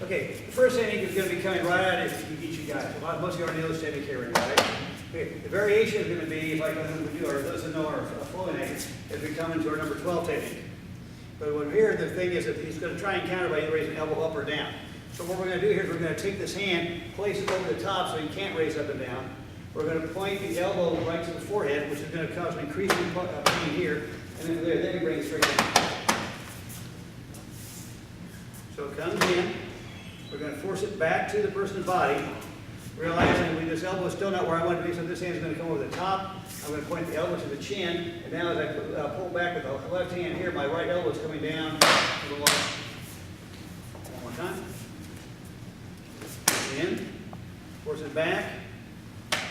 Okay, the first technique is going to be coming right out of each of you guys. Most of you already know this technique here, right? Okay, the variation is going to be, if I can do our, those that know our flowing act, as we come into our number 12 technique. But when here, the thing is that he's going to try and counter by either raising elbow up or down. So what we're going to do here is we're going to take this hand, place it over the top so you can't raise up and down. We're going to point the elbow right to the forehead, which is going to cause an increasing pain here, and then there, then we bring it straight down. So it comes in. We're going to force it back to the person's body, realizing this elbow is still not where I want it to be, so this hand is going to come over the top. I'm going to point the elbow to the chin, and now as I pull back with the left hand here, my right elbow is coming down to the left. One more time. In, force it back,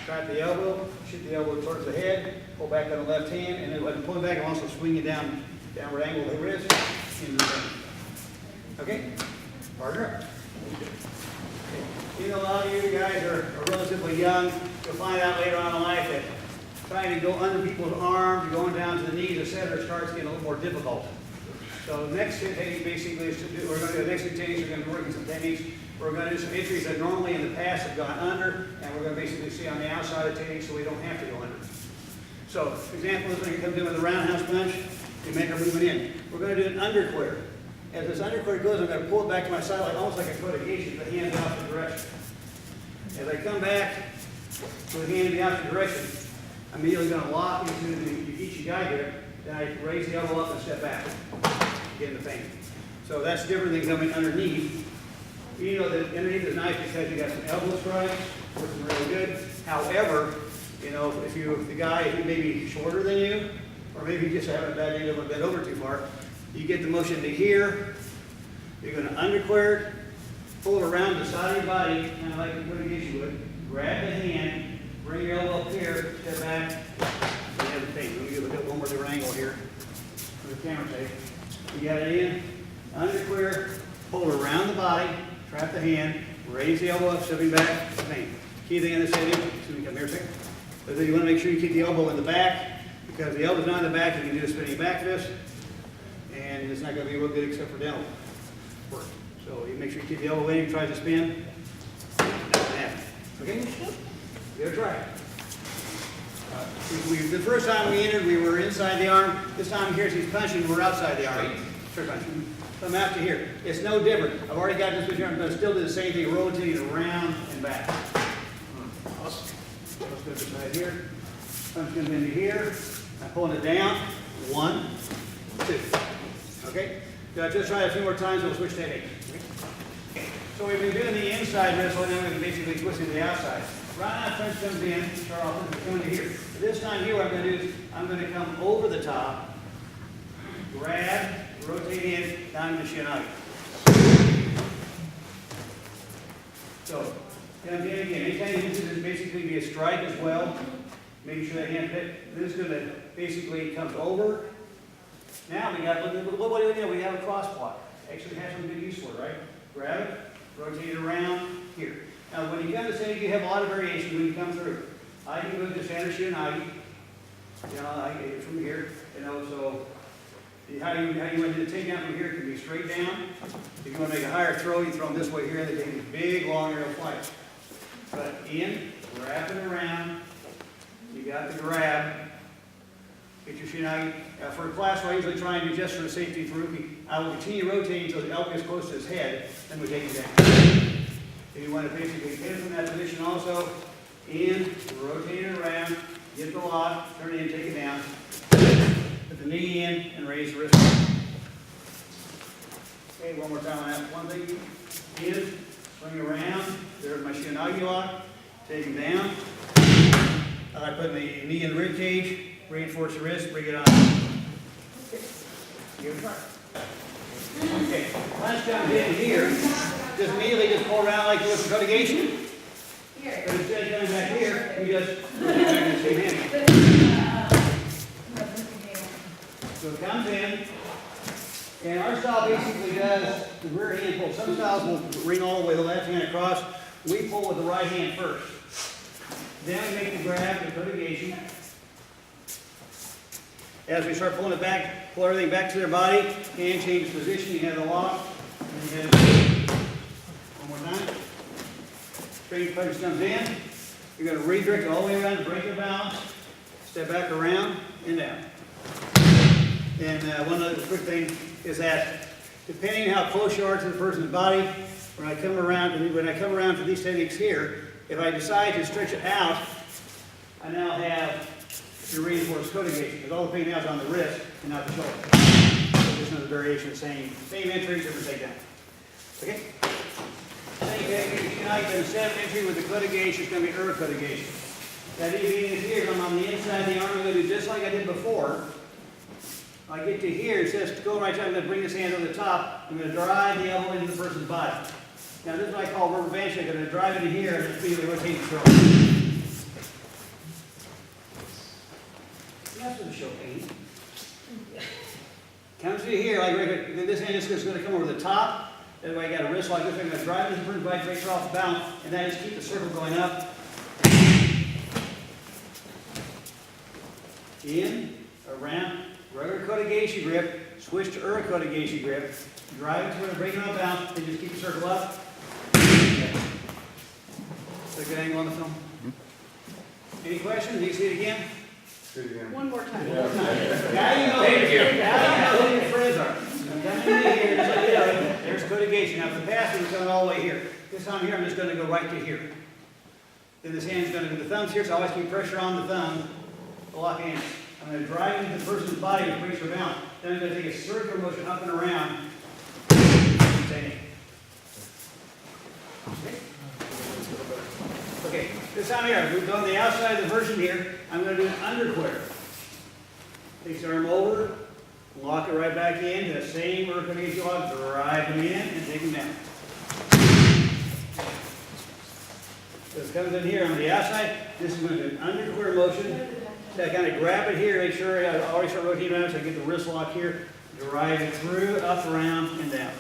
trap the elbow, shoot the elbow towards the head, pull back on the left hand, and then when I'm pulling back, I'm also swinging down, downward angle of the wrist into the thing. Okay? Partner up. You know, a lot of you guys are relatively young. You'll find out later on in life that trying to go under people's arms, going down to the knees, etc., starts getting a little more difficult. So the next technique basically is to do, we're going to do the next two techniques, we're going to be working some techniques. We're going to do some entries that normally in the past have gone under, and we're going to basically see on the outside of the technique so we don't have to go under. So, for example, this one here comes in with a roundhouse punch, we make our movement in. We're going to do an underclear. As this underclear goes, I'm going to pull it back to my side, like almost like a quotation, the hand in the opposite direction. As I come back with the hand in the opposite direction, I'm immediately going to lock into the Ikigai here, then I raise the elbow up and step back, get in the pain. So that's different than coming underneath. You know that underneath is nice because you got some elbow strikes, working really good. However, you know, if the guy who may be shorter than you, or maybe you just have a bad angle and bend over too far, you get the motion to here. You're going to underclear it, pull it around the side of your body, kind of like you put against you would. Grab the hand, bring your elbow up here, step back. You have the thing. Let me give it one more different angle here for the camera sake. You got it in, underclear, pull it around the body. Trap the hand, raise the elbow up, stepping back. Key thing in this area, excuse me, come here a second. But then you want to make sure you keep the elbow in the back, because the elbow's not in the back, you can do a spinning back fist, and it's not going to be real good except for dental work. So you make sure you keep the elbow in, you try to spin, not going to happen. Okay? Give it a try. The first time we entered, we were inside the arm. This time here, he's punching, we're outside the arm. Straight punching. Come out to here. It's no different. I've already got this here. I'm going to still do the same thing, rotating around and back. Let's go this side here. Punch comes into here. I'm pulling it down. 1, 2. Okay? So just try it a few more times. We'll switch technique. Okay. So we've been doing the inside wrist, and then we've been basically twisting the outside. Right now, punch comes in. Start off with coming to here. This time here, what I'm going to do is I'm going to come over the top, grab. Rotate in, down to Shinagi. So, down again. Anytime you use it, basically be a strike as well. Make sure that hand fit. This is going to basically comes over. Now we got, what do we do? We have a cross block. Actually has some good use for it, right? Grab it, rotate it around here. Now when you come to say you have a lot of variation when you come through. I can move this hand to Shinagi. You know, I get it from here. You know, so. How you want to do the takedown from here can be straight down. If you want to make a higher throw, you throw them this way here, and they take these big, long aerial flights. But in, wrap it around. You got the grab. Get your Shinagi. For a class where I usually try and do just for the safety for rookie, I will continue rotating until the elbow is close to his head, then we take it down. If you want to basically get it from that position also, in, rotate it around, get the lock, turn it in, take it down. Put the knee in and raise the wrist. Okay, one more time on that. One thing. In, swing around. There's my Shinagi lock. Take him down. I put the knee in the rib cage. Reinforce the wrist. Bring it on. Okay. Give it a try. Okay. Punch comes in here. Just immediately just pull around like this for litigation. Here. But instead of coming back here, you just rotate back in the same hand. So it comes in, and our style basically does the rear hand pull. Some styles will ring all the way the left hand across. We pull with the right hand first. Then we make the grab, the litigation. As we start pulling it back, pull everything back to their body, hand change position, you have the lock, and you have One more time. Straight punch comes in. You're going to redirect it all the way around, break your balance, step back around and down. And one other quick thing is that depending on how close you are to the person's body, when I come around to these techniques here, if I decide to stretch it out, I now have your reinforced codification, because all the pain now is on the wrist and not the shoulder. So just another variation, same entry, different takedown. Okay? Same technique tonight, then the 7 entry with the codification is going to be codification. That means here, I'm on the inside of the arm, I'm going to do just like I did before. When I get to here, it says to go right side, I'm going to bring this hand over the top, I'm going to drive the elbow into the person's body. Now this is what I call rubber band shake. I'm going to drive it in here and immediately rotate the shoulder. That's what the show pain. Comes to here, like this hand is going to come over the top. That way I got a wrist like this. I'm going to drive it into the person's body, break her off the bounce, and then just keep the circle going up. In, around, regular codification grip, switch to codification grip, drive it to where breaking on bounce, and just keep the circle up. Is that a good angle on the film? Any questions? Do you see it again? One more time. Now you know who your friends are. I'm coming in here, just like there's codification. Now, the pass is coming all the way here. This time here, I'm just going to go right to here. Then this hand's going to, the thumb's here, so I always keep pressure on the thumb to lock in. I'm going to drive into the person's body and brace her down. Then I'm going to take a circular motion up and around. Okay, this time here, we go on the outside of the version here. I'm going to do an underquare. Take the arm over, lock it right back in, the same codification lock, drive them in, and take them down. So it comes in here on the outside. This is going to do an underquare motion. So I kind of grab it here, make sure I always start rotating around so I get the wrist lock here. Drive it through, up, around, and down.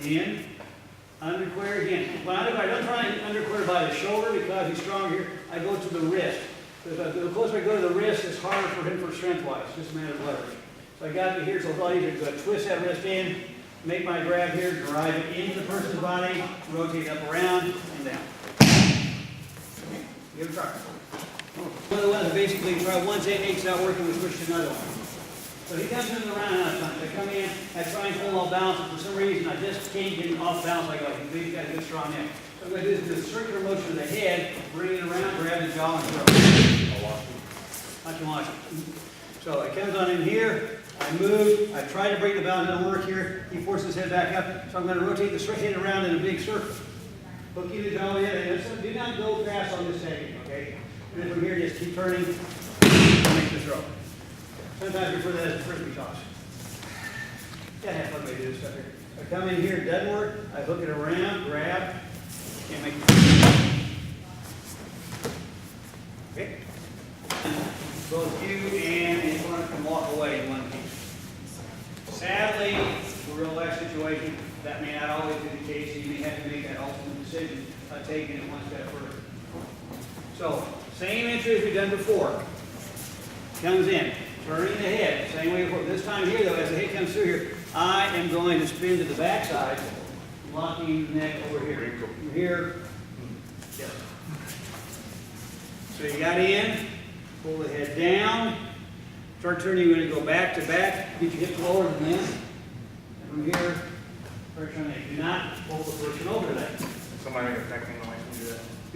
In, underquare again. When I don't try and underquare by the shoulder because he's stronger here. I go to the wrist. The closer I go to the wrist, it's harder for him for strength-wise. It's just a matter of leverage. So I got to here, so it's a lot easier to twist that wrist in, make my grab here, drive it into the person's body, rotate up, around, and down. Give it a try. One of the ones that basically try one technique's not working, we switch to another one. So he comes in around enough times. I come in, I try and pull off balance, and for some reason I just can't get him off balance. I go, he's got a good strong neck. So I'm going to do this circular motion of the head, bring it around, grab the jaw, and throw. Watch him watch it. So it comes on in here, I move, I try to bring the balance, it doesn't work here. He forces his head back up, so I'm going to rotate the head around in a big circle. Hooking the jaw in, and do not go fast on this technique, okay? And then from here, just keep turning, and make the throw. Sometimes I refer to that as a frisbee toss. Yeah, have fun way to do this stuff here. I come in here, it doesn't work, I hook it around, grab, and make the okay? Both you and anyone can walk away in one piece. Sadly, in a real life situation, that may not always be the case. You may have to make that ultimate decision by taking it one step further. So, same entry as we've done before. Comes in, turning the head, same way before. This time here, though, as the head comes through here, I am going to spin to the back side, locking the neck over here. From here, yes. So you got in, pull the head down, start turning, you're going to go back to back, get your hips lower than this. And from here, pressure on the neck. Do not pull the person over that. Somebody make a cracking noise when you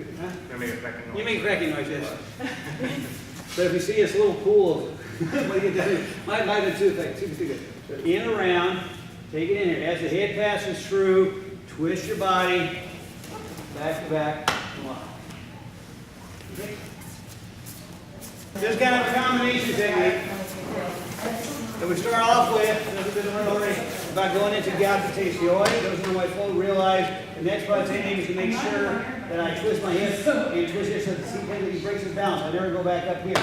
do that. Huh? You make a cracking noise. You make a cracking noise, yes. But if you see this little pool of, what do you do? Might be too good. So in around, take it in here. As the head passes through, twist your body, back to back, and lock. Okay? This kind of a combination technique that we start off with, about going into gout to taste the oil. Goes into my flow, realize the next part of the technique is to make sure that I twist my hip and twist it so that he breaks his balance. I never go back up here.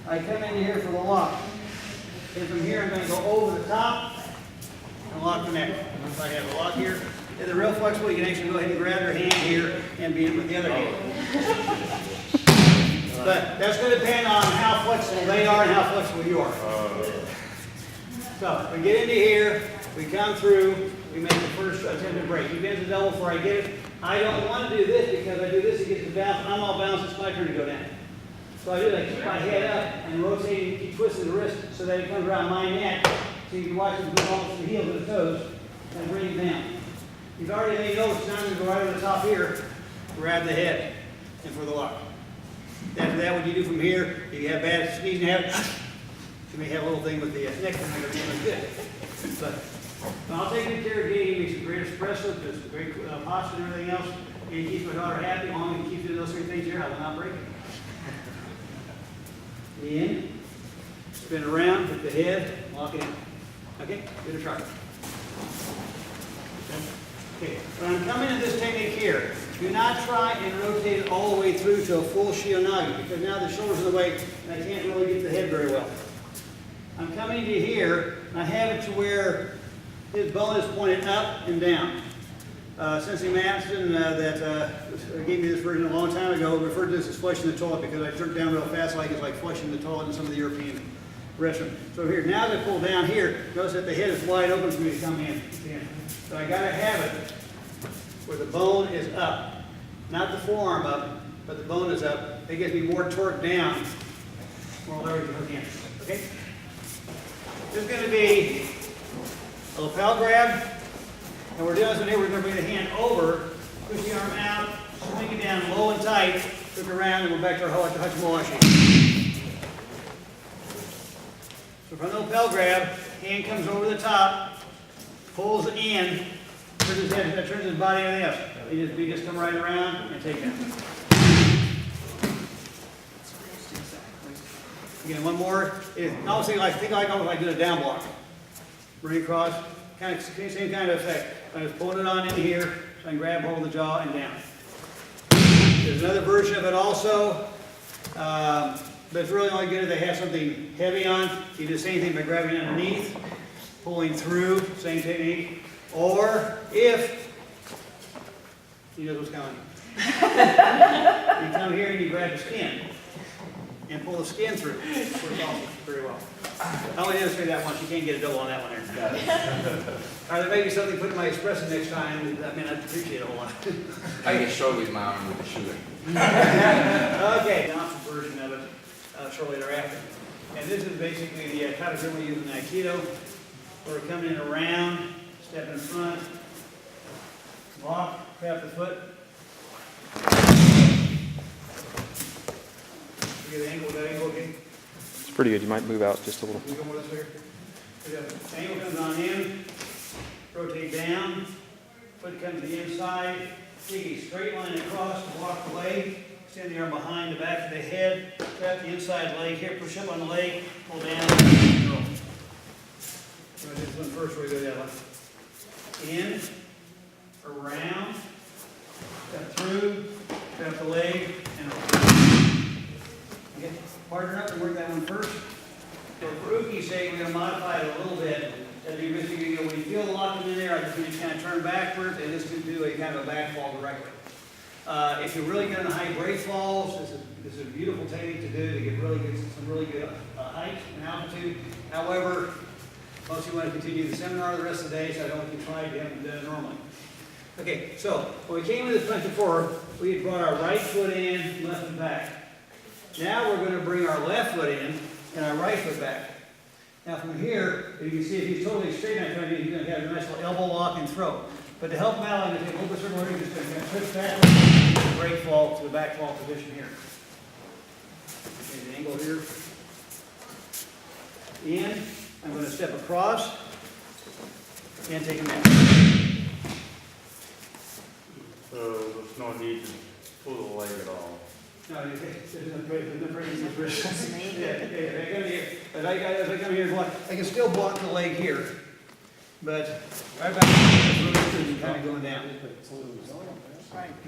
I come in here for the lock. And from here I'm going to go over the top and lock the neck. If I have a lock here, if they're real flexible, you can actually go ahead and grab your hand here and be in with the other hand. But that's going to depend on how flexible they are and how flexible you are. So we get into here, We come through, we make the first attempt to break. He bends his elbow before I get it. I don't want to do this because I do this, he gets to bounce, I'm all bounced, it's my turn to go down. So I do is I keep my head up and rotating, keep twisting the wrist so that it comes around my neck. So you can watch him move almost the heels of the toes and bring it down. You've already made notice, now I'm going to go right over the top here, grab the head, and for the lock. After that, what you do from here, if you have bad sneezing habits, you may have a little thing with the neck and everything good. But I'll take good care of Gabe. He makes a great espresso, does a great pasta and everything else. And he keeps my daughter happy. As long as he keeps doing those three things here, I will not break it. In, spin around, hit the head, lock it in. Okay, give it a try. Okay, when I'm coming to this technique here, do not try and rotate it all the way through to a full Shionagi, because now the shoulder's in the way and I can't really get the head very well. I'm coming to here, and I have it to where his bone is pointed up and down. Sensei Matson that gave me this version a long time ago referred to this as flushing the toilet because I jerked down real fast like it's like flushing the toilet in some of the European restrooms. So here, now as I pull down here, notice that the head is wide open for me to come in. So I got to have it where the bone is up. Not the forearm up, but the bone is up. It gives me more torque down, more leverage to hook in. Okay? This is going to be a lapel grab. And we're doing this here, we're going to bring the hand over, push the arm out, swing it down low and tight, hook around, and we're back to our Hachimawashi. So from the lapel grab, hand comes over the top, pulls in, turns his head, turns his body, everything else. We just come right around and take it. Again, one more. Obviously, think like almost like doing a down block. Bring it across, kind of same kind of effect. I just pull it on in here, so I can grab hold of the jaw and down. There's another version of it also, but it's really only good if they have something heavy on. You do the same thing by grabbing underneath, pulling through, same technique. Or if you know what's coming, you come here and you grab the skin and pull the skin through. Works also very well. I only demonstrated that once. You can't get a double on that one there. All right, there may be something put in my espresso next time. I mean, I'd appreciate it a whole lot. I can show with my arm with the sugar. Okay, the option version of it shortly thereafter. And this is basically the kataguri we use in Aikido. We're coming in around, step in front, walk, tap the foot. You get the angle, that angle again? It's pretty good. You might move out just a little. Can we go more this way? The angle comes on in, rotate down, foot comes to the inside, take a straight line across to block the leg, extend the arm behind the back of the head, tap the inside leg here, push up on the leg, pull down, and roll. So I do this one first, we go that one. In, around, step through, tap the leg, and roll. Okay, partner up and work that one first. For Uki's sake, we're going to modify it a little bit. As you basically, when you feel the lock in there, I just need to kind of turn backwards, and this can do a kind of a back fall directly. If you're really getting high break falls, this is a beautiful technique to do to get some really good height and altitude. However, most of you want to continue the seminar the rest of the day, so I don't want you to try it. You haven't done it normally. Okay, so when we came to this punch before, we had brought our right foot in, left and back. Now we're going to bring our left foot in and our right foot back. Now from here, you can see if he's totally straight, he's going to have a nice little elbow lock and throw. But to help him out, I'm going to take a little bit circle here, just going to twist back, break fall to the back fall position here. Okay, the angle here. In, I'm going to step across and take him out. So there's no need to pull the leg at all. No, there's no praise in this. As I come here, I can still block the leg here, but right back and kind of going down.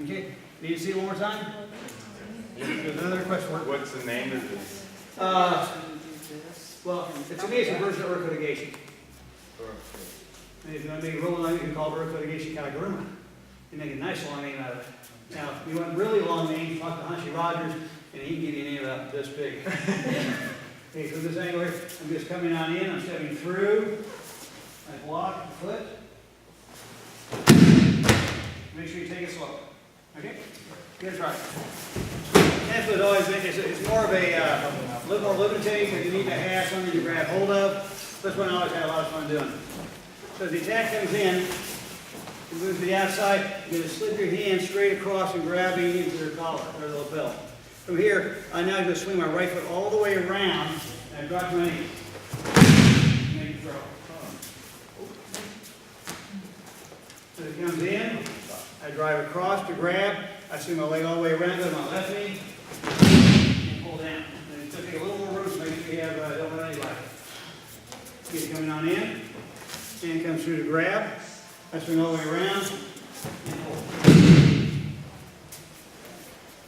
Okay, need to see it one more time? There's another question. What's the name of this? Well, it's a basic version of Urko Negation. And if you want to make it real long, you can call it Urko Negation Kaguruma. You make a nice long name out of it. Now, if you want really long name, talk to Hanshi Rogers, and he can give you a name about this big. Okay, so this angle here, I'm just coming on in, I'm stepping through, I block the foot. Make sure you take it slow. Okay? Good try. That's what always it's more of a little more limiting if you need to have something to grab hold of. That's what I always had a lot of fun doing. So as the attack comes in, you move to the outside, you're going to slip your hand straight across and grabbing into their collar or the lapel. From here, I'm now going to swing my right foot all the way around and I drop my knee. Make it throw. So it comes in, I drive across to grab, I swing my leg all the way around, go to my left knee, and pull down. And it's going to take a little more room to make sure you have don't let any life. Get it coming on in, hand comes through to grab, I swing all the way around, and pull.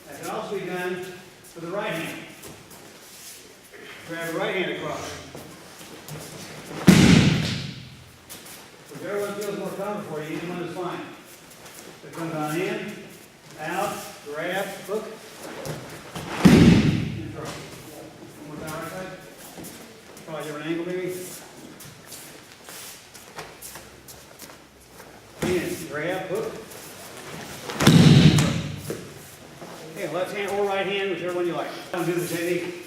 That can also be done with the right hand. Grab the right hand across. Whichever one feels more comfortable for you, either one is fine. So it comes on in, out, grab, hook, and throw. One more time, right side. Probably different angle maybe. In, grab, hook. Okay, left hand or right hand, whichever one you like. I'll do the technique.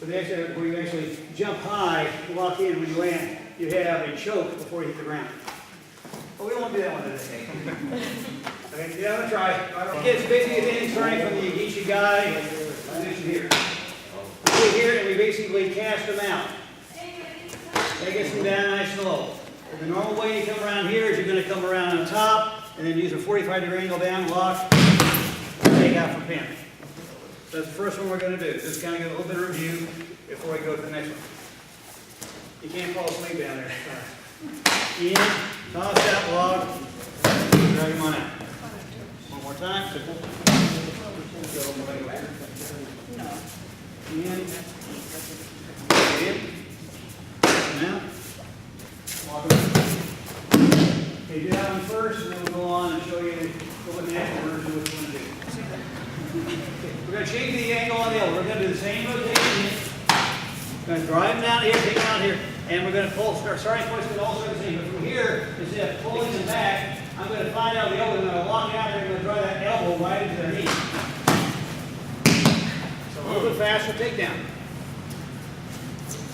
But where you actually jump high, lock in when you land, you have a choke before you hit the ground. But we won't do that one today. Okay, yeah, I'm gonna try. Kids, basically anything starting from the Aikido guy position here. We here and we basically cast them out. That gets them down nice and low. The normal way you come around here is you're going to come around on top and then use a 45-degree angle down, lock, take out for pin. So that's the first one we're going to do. Just kind of get a little bit of review before we go to the next one. You can't fall asleep down there. In, toss that log, drag him on out. One more time. In, now. Okay, do that one first, and then we'll go on and show you what the next version which one to do. Okay, we're going to change the angle on the elbow. We're going to do the same rotation. We're going to drive them down here, take them out here, and we're going to pull. Starting point is also the same, but from here, instead of pulling them back, I'm going to find out the elbow. I'm going to lock out there. I'm going to drive that elbow right into their knee. So a little bit faster takedown.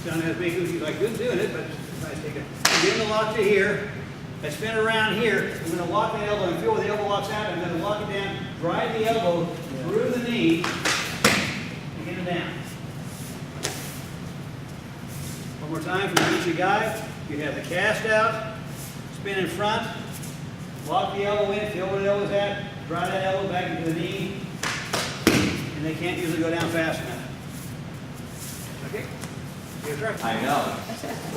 Don't have to make it like good doing it, but it's nice take it. Give the lock to here. I spin around here. I'm going to lock the elbow and feel where the elbow locks out. I'm going to lock it down, drive the elbow through the knee, and get it down. One more time for the Aikido guy. You have the cast out, spin in front, lock the elbow in, feel where the elbow's at, drive that elbow back into the knee, and they can't usually go down fast enough. Okay? I know.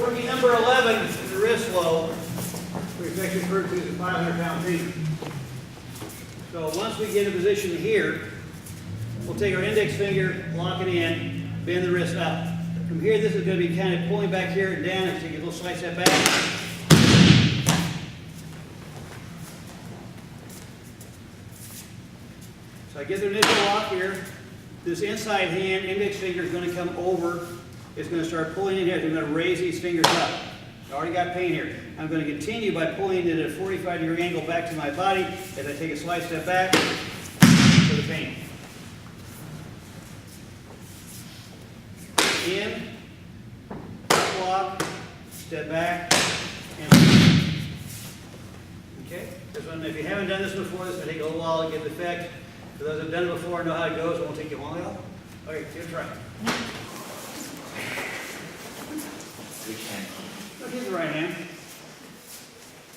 Rookie number 11 is the wrist low. We actually refer to as a 500-pound team. So once we get in position here, we'll take our index finger, lock it in, bend the wrist up. From here, this is going to be kind of pulling back here and down. If you get a little slight step back. So I get the initial lock here. This inside hand, index finger is going to come over. It's going to start pulling in here. I'm going to raise these fingers up. I already got pain here. I'm going to continue by pulling it at a 45-degree angle back to my body as I take a slight step back for the pain. In, block, step back, and okay. This one, if you haven't done this before, this will take a little while to get the effect. For those that have done it before and know how it goes, it won't take you long enough. Okay, give it a try. We can. Now, here's the right hand.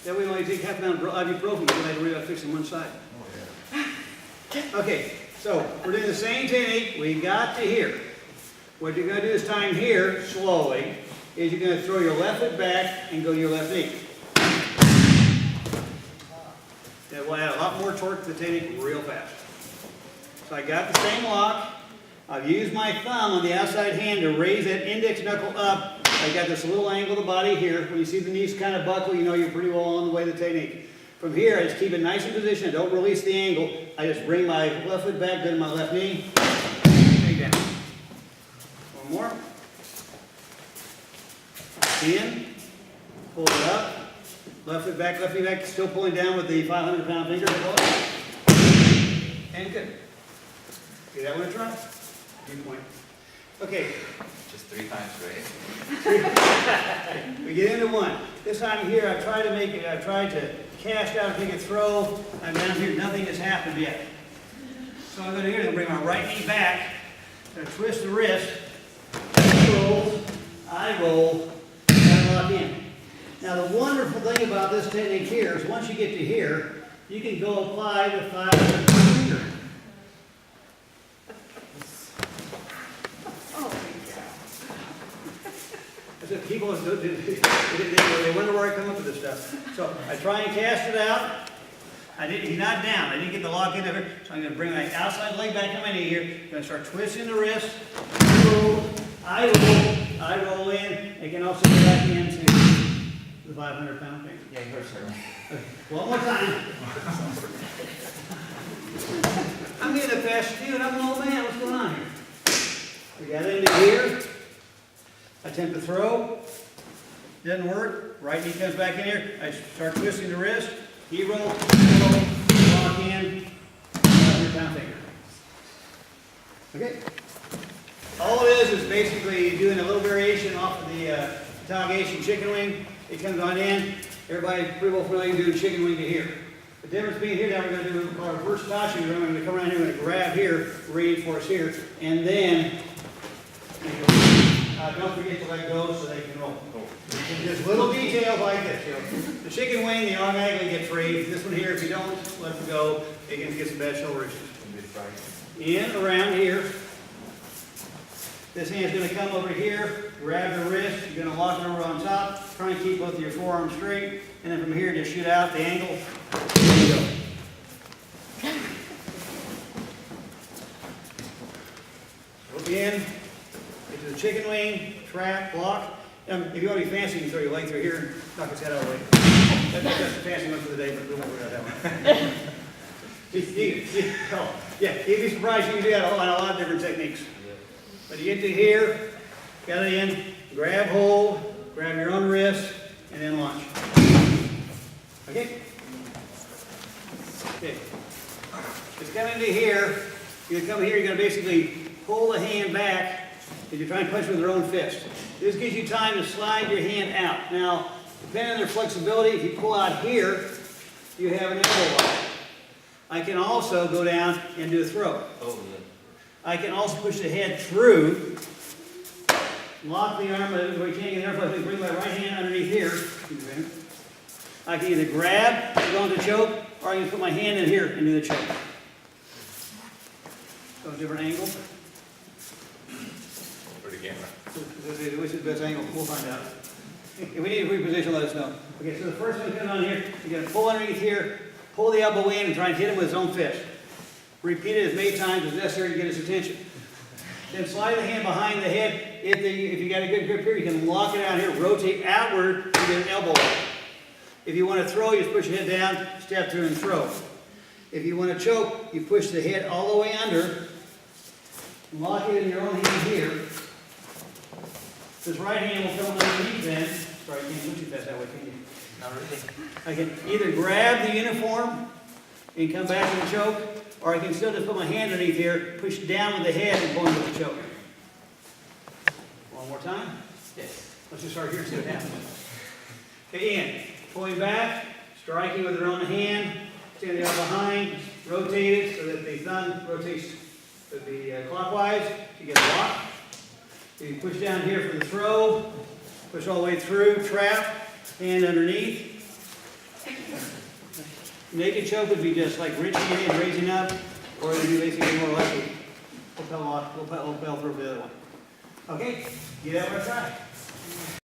That way, when you take half a pound of ibuprofen, you don't have to worry about fixing one side. Okay, so we're doing the same technique. We got to here. What you're going to do this time here, slowly, is you're going to throw your left foot back and go to your left knee. That will add a lot more torque to the technique real fast. So I got the same lock. I've used my thumb on the outside hand to raise that index knuckle up. I got this little angle of the body here. When you see the knees kind of buckle, you know you're pretty well on the way to the technique. From here, I just keep it nice in position. I don't release the angle. I just bring my left foot back, go to my left knee, take down. One more. In, pull it up, left foot back, still pulling down with the 500-pound finger. And good. Give that one a try. Good point. Okay, Just 3 times, right? we get into one. This time here, I've tried to cast out, take a throw. I'm down here, nothing has happened yet. So I'm going to here, I'm going to bring my right knee back, I'm going to twist the wrist, roll, I roll, and lock in. Now the wonderful thing about this technique here is once you get to here, you can go apply the 500-pound finger. People they wonder where I come up with this stuff. So I try and cast it out. He's not down. I didn't get the lock in there. So I'm going to bring my outside leg back coming in here. I'm going to start twisting the wrist. Roll, I roll in. I can also go back into the 500-pound finger. Yeah, you heard sir. Okay, one more time. I'm getting a fast dude. I'm an old man. What's going on here? We got into here. Attempt to throw, doesn't work. Right knee comes back in here. I start twisting the wrist. He roll, lock in, 500-pound finger. Okay. All it is basically doing a little variation off of the retaliation chicken wing. It comes on in. Everybody pretty well familiar doing chicken wing to here. The difference being here, now we're going to do what we call a reverse tachi. We're going to come around here, we're going to grab here, reinforce here, and then don't forget to let go so they can roll. Just little details like this. You know, the chicken wing, they automatically get free. This one here, if you don't let them go, they can get some bad shoulder issues. In, around here. This hand's going to come over here, grab the wrist. You're going to lock it over on top. Try and keep both of your forearms straight. And then from here, just shoot out the angle. There you go. Look in. Get to the chicken wing, trap, block. If you want to be fancy, you can throw your leg through here and knock his head out of the way. That's the fancy one for the day, but we won't worry about that one. Yeah, you'd be surprised you can do that on a lot of different techniques. But you get to here, got it in, grab hold, grab your own wrist, and then launch. Okay? Okay. It's coming to here. You're going to come here, you're going to basically pull the hand back. If you're trying to punch with your own fist. This gives you time to slide your hand out. Now, depending on their flexibility, if you pull out here, you have an elbow lock. I can also go down and do a throw. I can also push the head through, lock the arm, where you can't get there, but I bring my right hand underneath here. I can either grab, go into choke, or I can put my hand in here and do the choke. So a different angle. Which is the best angle? We'll find out. If we need to reposition, let us know. Okay, so the first one comes on here. You're going to pull underneath here, pull the elbow in, and try and hit him with his own fist. Repeat it as many times as necessary to get his attention. Then slide the hand behind the head. If you got a good grip here, you can lock it out here, rotate outward, and get an elbow lock. If you want to throw, you just push your head down, step through, and throw. If you want to choke, you push the head all the way under, lock it in your own hand here. This right hand will come underneath then. Sorry, I can't put you fast that way, can you? Not really. I can either grab the uniform and come back to the choke, or I can still just put my hand underneath here, push down with the head and pull into the choke. One more time? Yes. Let's just start here and see what happens. Okay, in. Pulling back, striking with your own hand, standing out behind, rotate it so that the thumb rotates clockwise. You get a lock. You push down here for the throw, push all the way through, trap, hand underneath. Naked choke would be just like wrenching it in, raising up, or it would be basically more like a lapel throw for the other one. Okay, get out of our side.